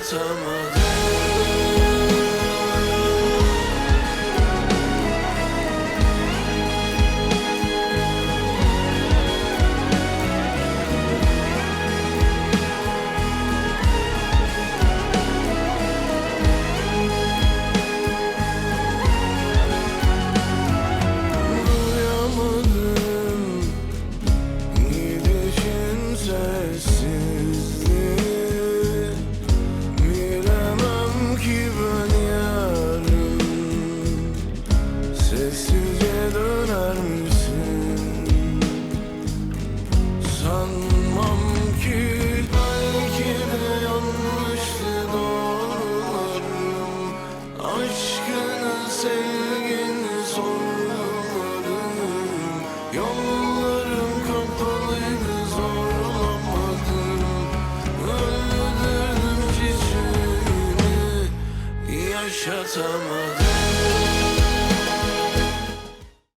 yaşatamadım. Sessizce döner misin? Sanmam ki, belki de yanlıştı doğrularım. Aşkını, sevgini sormadım. Yollarım kapalıydı, zorlamadım. Öldürdüm çiçeğini, yaşatamadım.